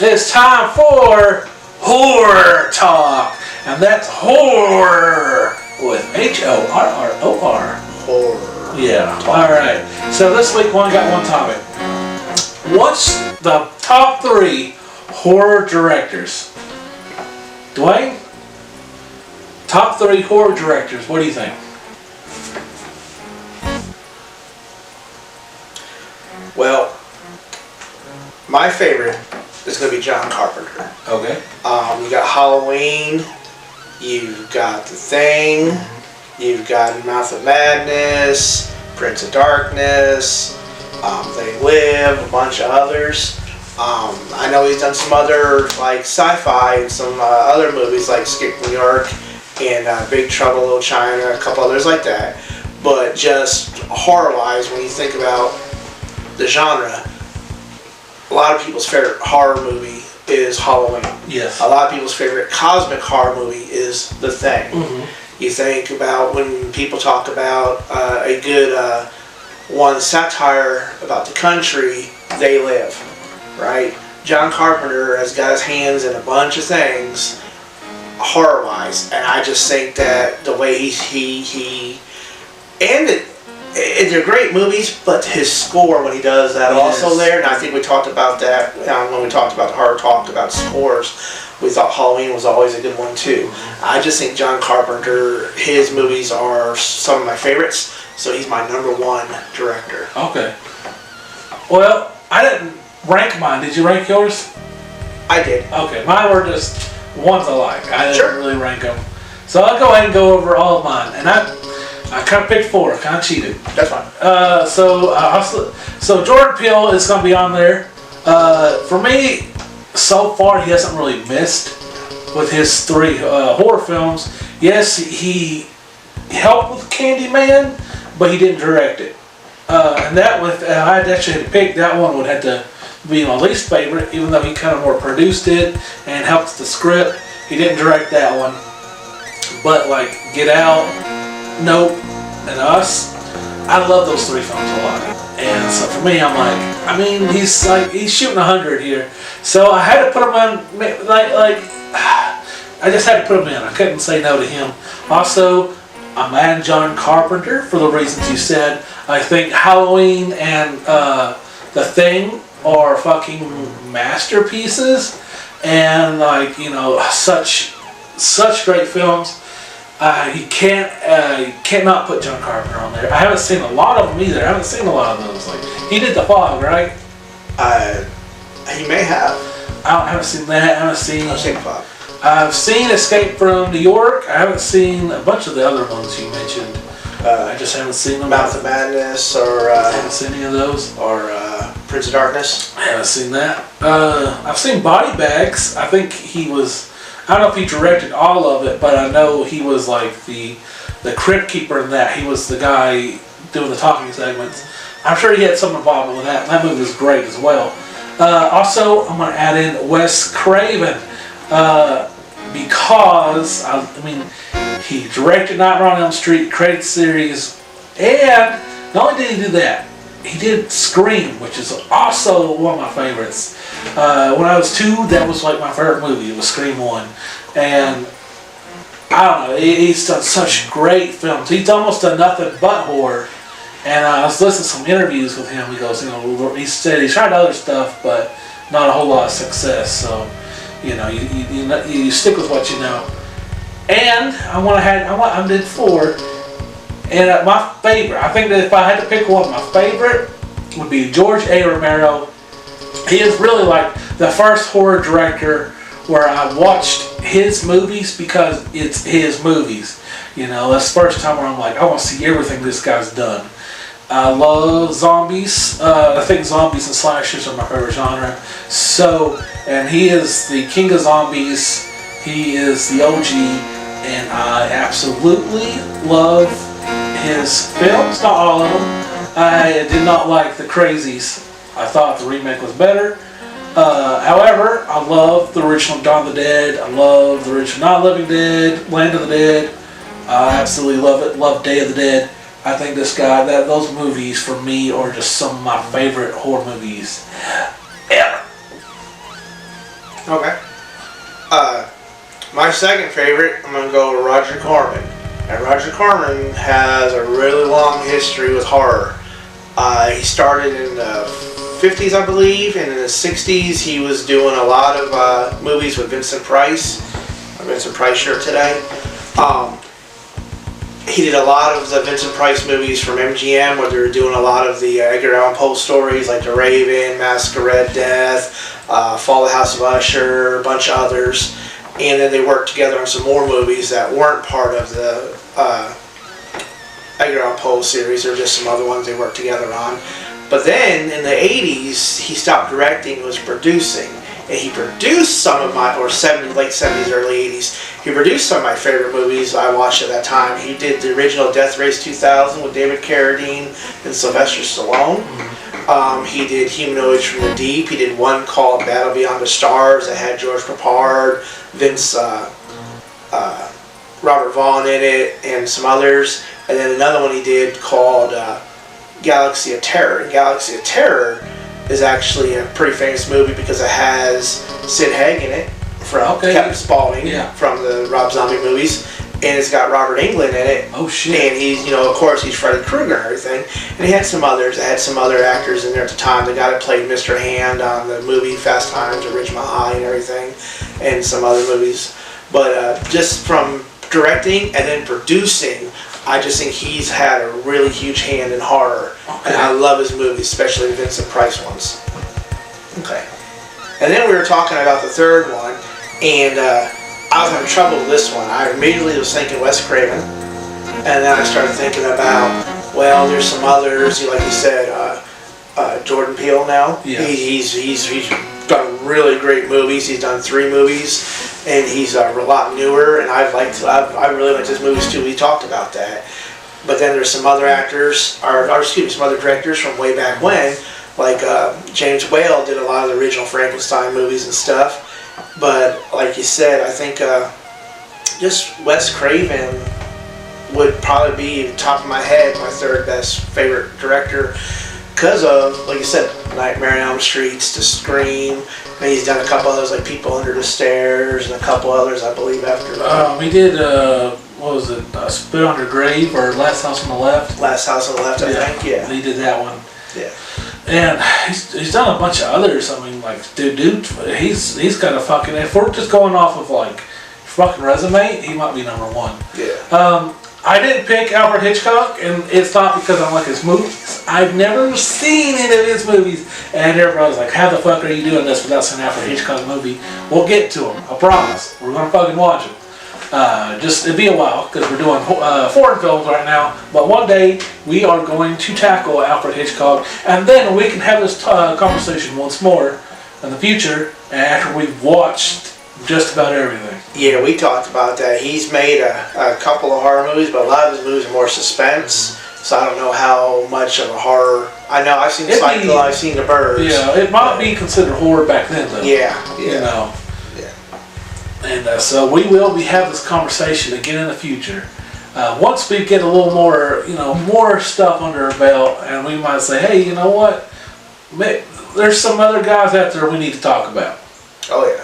It's time for Horror Talk. And that's horror with Horror. Horror. Yeah. Alright. So this week we only got one topic. What's the top 3 horror directors? Dwayne? Top 3 horror directors. What do you think? Well, my favorite is going to be John Carpenter. Okay. You got Halloween, you've got The Thing, you've got Mouth of Madness, Prince of Darkness, They Live, a bunch of others. I know he's done some other like sci-fi and some other movies like Escape from New York and Big Trouble in Little China, a couple others like that. But just horror-wise, when you think about the genre, a lot of people's favorite horror movie is Halloween. Yes. A lot of people's favorite cosmic horror movie is The Thing. Mm-hmm. You think about when people talk about a good one satire about the country, They Live, right? John Carpenter has got his hands in a bunch of things horror-wise, and I just think that the way he and they're great movies, but his score when he does that also there, and I think we talked about that when we talked about the horror talk about scores. We thought Halloween was always a good one too. I just think John Carpenter, his movies are some of my favorites, so he's my #1 director. Okay. Well, I didn't rank mine. Did you rank yours? I did. Okay, mine were just ones I like. I didn't Sure. really rank them. So I'll go ahead and go over all of mine. And I kind of picked 4. Kind of cheated. That's fine. So Jordan Peele is going to be on there. For me, so far he hasn't really missed with his 3 horror films. Yes, he helped with Candyman, but he didn't direct it. And that with I actually had to pick, that one would have to be my least favorite, even though he kind of more produced it and helped with the script. He didn't direct that one. But like Get Out, Nope, and Us, I love those 3 films a lot. And so for me, I'm like, I mean, he's shooting 100 here. So I had to put him on, I just had to put him in. I couldn't say no to him. Also, I'm adding John Carpenter for the reasons you said. I think Halloween and The Thing are fucking masterpieces, and such great films. You cannot put John Carpenter on there. I haven't seen a lot of them either. I haven't seen a lot of those. Like he did The Fog, right? He may have. I haven't seen that. I've seen The Fog. I've seen Escape from New York. I haven't seen a bunch of the other ones you mentioned. I just haven't seen them. Mouth of Madness, or I haven't seen any of those. Or Prince of Darkness. I haven't seen that. I've seen Body Bags. I think he was. I don't know if he directed all of it, but I know he was like the crypt keeper in that. He was the guy doing the talking segments. I'm sure he had some involvement with that. That movie was great as well. Also, I'm going to add in Wes Craven because he directed Nightmare on Elm Street, created the series, and not only did he do that, he did Scream, which is also one of my favorites. When I was 2, that was like my favorite movie. It was Scream 1. And I don't know, he's done such great films. He's almost done nothing but horror. And I was listening to some interviews with him. He goes, he said he's tried other stuff, but not a whole lot of success. So, you stick with what you know. And I did 4. And my favorite, I think that if I had to pick one, my favorite would be George A. Romero. He is really like the first horror director where I watched his movies because it's his movies. That's the first time where I'm like, I want to see everything this guy's done. I love zombies. I think zombies and slashers are my favorite genre. And he is the king of zombies. He is the OG, and I absolutely love his films, not all of them. I did not like The Crazies. I thought the remake was better. However, I love the original Dawn of the Dead. I love the original Not Living Dead, Land of the Dead. I absolutely love it. Love Day of the Dead. I think those movies for me are just some of my favorite horror movies ever. Okay. My second favorite, I'm going to go with Roger Corman. And Roger Corman has a really long history with horror. He started in the 50s, I believe, and in the 60s he was doing a lot of movies with Vincent Price. A Vincent Price shirt today. He did a lot of the Vincent Price movies from MGM, where they were doing a lot of the Edgar Allan Poe stories like The Raven, Masquerade Death, Fall of the House of Usher, a bunch of others. And then they worked together on some more movies that weren't part of the Edgar Allan Poe series, or just some other ones they worked together on. But then in the 80s, he stopped directing and was producing. And he produced some of my, or late 70s, early 80s, he produced some of my favorite movies I watched at that time. He did the original Death Race 2000 with David Carradine and Sylvester Stallone. He did Humanoids from the Deep. He did one called Battle Beyond the Stars that had George Papard, Vince, Robert Vaughn in it, and some others. And then another one he did called Galaxy of Terror. And Galaxy of Terror is actually a pretty famous movie because it has Sid Haig in it from Captain Spaulding from the Rob Zombie movies, and it's got Robert Englund in it. Oh shit! And he's, of course, he's Freddy Krueger and everything. And he had some others. It had some other actors in there at the time. The guy that played Mr. Hand on the movie Fast Times at Ridgemont High and everything, and some other movies. But just from directing and then producing, I just think he's had a really huge hand in horror. Okay. And I love his movies, especially the Vincent Price ones. Okay. And then we were talking about the third one, and I was having trouble with this one. I immediately was thinking Wes Craven, and then I started thinking about, well, there's some others, like you said, Jordan Peele now. Yeah. He's done really great movies. He's done 3 movies. And he's a lot newer, and I really liked his movies too. We talked about that. But then there's some other actors, some other directors from way back when, like James Whale did a lot of the original Frankenstein movies and stuff. But like you said, I think just Wes Craven would probably be top of my head, my third best favorite director, because of, like you said, Nightmare on Elm Street, to Scream. And he's done a couple others like People Under the Stairs and a couple others, I believe, after that. We did, what was it, Spit on Your Grave, or Last House on the Left? Last House on the Left, I think, yeah. He did that one. Yeah. And he's done a bunch of others. I mean, like, dude, he's got a fucking, if we're just going off of, like, fucking resume, he might be number 1. Yeah. I didn't pick Alfred Hitchcock, and it's not because I like his movies. I've never seen any of his movies, and everybody's like, how the fuck are you doing this without seeing an Alfred Hitchcock movie? We'll get to him, I promise. We're going to fucking watch him. It'll be a while, because we're doing foreign films right now, but one day we are going to tackle Alfred Hitchcock, and then we can have this conversation once more in the future, after we've watched just about everything. Yeah, we talked about that. He's made a couple of horror movies, but a lot of his movies are more suspense. So I don't know how much of a horror. I know I've seen Psycho, I've seen The Birds. Yeah, it might be considered horror back then, though. Yeah. Yeah. And so we will have this conversation again in the future. Once we get a little more, more stuff under our belt, and we might say, hey, you know what? There's some other guys out there we need to talk about. Oh yeah.